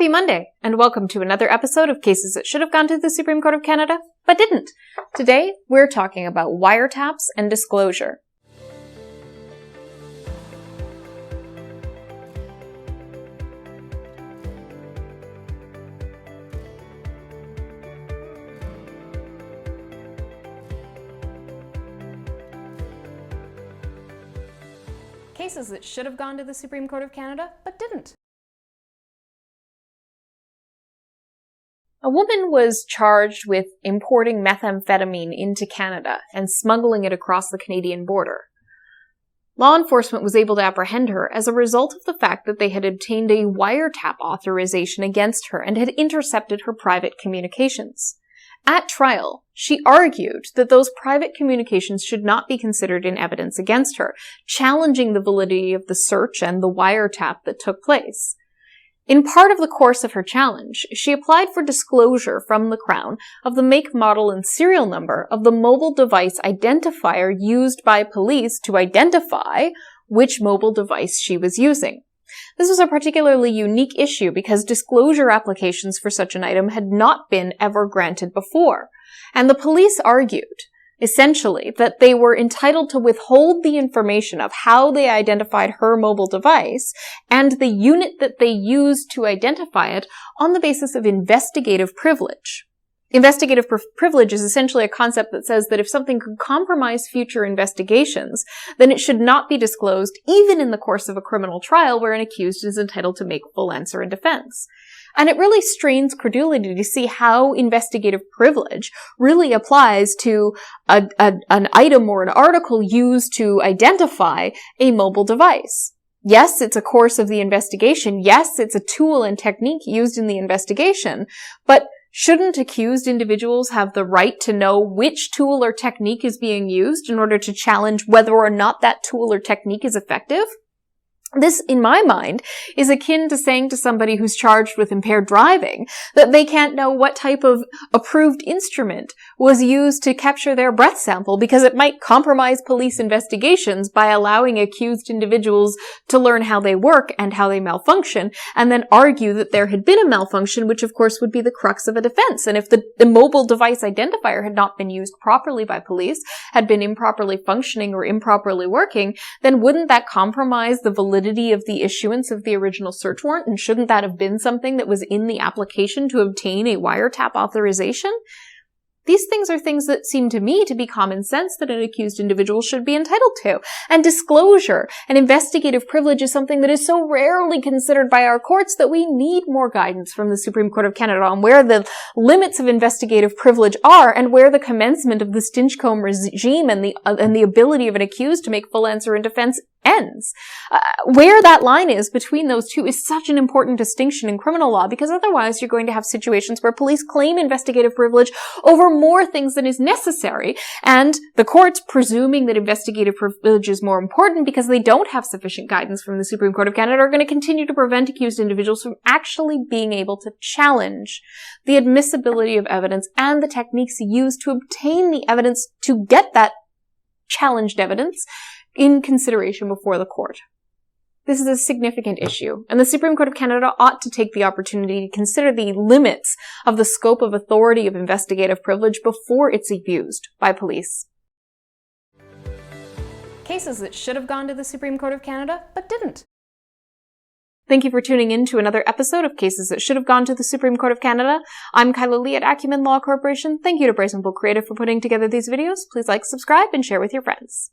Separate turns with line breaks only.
Happy Monday, and welcome to another episode of Cases that should have gone to the Supreme Court of Canada, but didn't. Today, we're talking about wiretaps and disclosure. Cases that should have gone to the Supreme Court of Canada, but didn't. A woman was charged with importing methamphetamine into Canada and smuggling it across the Canadian border. Law enforcement was able to apprehend her as a result of the fact that they had obtained a wiretap authorization against her and had intercepted her private communications. At trial, she argued that those private communications should not be considered in evidence against her, challenging the validity of the search and the wiretap that took place. In part of the course of her challenge, she applied for disclosure from the Crown of the make, model, and serial number of the mobile device identifier used by police to identify which mobile device she was using. This was a particularly unique issue because disclosure applications for such an item had not been ever granted before, and the police argued, essentially, that they were entitled to withhold the information of how they identified her mobile device and the unit that they used to identify it on the basis of investigative privilege. Investigative privilege is essentially a concept that says that if something could compromise future investigations, then it should not be disclosed even in the course of a criminal trial where an accused is entitled to make full answer in defense. And it really strains credulity to see how investigative privilege really applies to an item or an article used to identify a mobile device. Yes, it's a course of the investigation. Yes, it's a tool and technique used in the investigation. But shouldn't accused individuals have the right to know which tool or technique is being used in order to challenge whether or not that tool or technique is effective? This, in my mind, is akin to saying to somebody who's charged with impaired driving that they can't know what type of approved instrument was used to capture their breath sample because it might compromise police investigations by allowing accused individuals to learn how they work and how they malfunction, and then argue that there had been a malfunction, which of course would be the crux of a defense. And if the mobile device identifier had not been used properly by police, had been improperly functioning or improperly working, then wouldn't that compromise the validity of the issuance of the original search warrant, and shouldn't that have been something that was in the application to obtain a wiretap authorization? These things are things that seem to me to be common sense that an accused individual should be entitled to. And disclosure and investigative privilege is something that is so rarely considered by our courts that we need more guidance from the Supreme Court of Canada on where the limits of investigative privilege are and where the commencement of the Stinchcombe regime and the ability of an accused to make full answer in defense ends. Where that line is between those two is such an important distinction in criminal law, because otherwise you're going to have situations where police claim investigative privilege over more things than is necessary, and the courts, presuming that investigative privilege is more important because they don't have sufficient guidance from the Supreme Court of Canada, are going to continue to prevent accused individuals from actually being able to challenge the admissibility of evidence and the techniques used to obtain the evidence to get that challenged evidence in consideration before the court. This is a significant issue, and the Supreme Court of Canada ought to take the opportunity to consider the limits of the scope of authority of investigative privilege before it's abused by police. Cases that should have gone to the Supreme Court of Canada, but didn't. Thank you for tuning in to another episode of Cases that should have gone to the Supreme Court of Canada. I'm Kyla Lee at Acumen Law Corporation. Thank you to Bryson Creative for putting together these videos. Please like, subscribe, and share with your friends.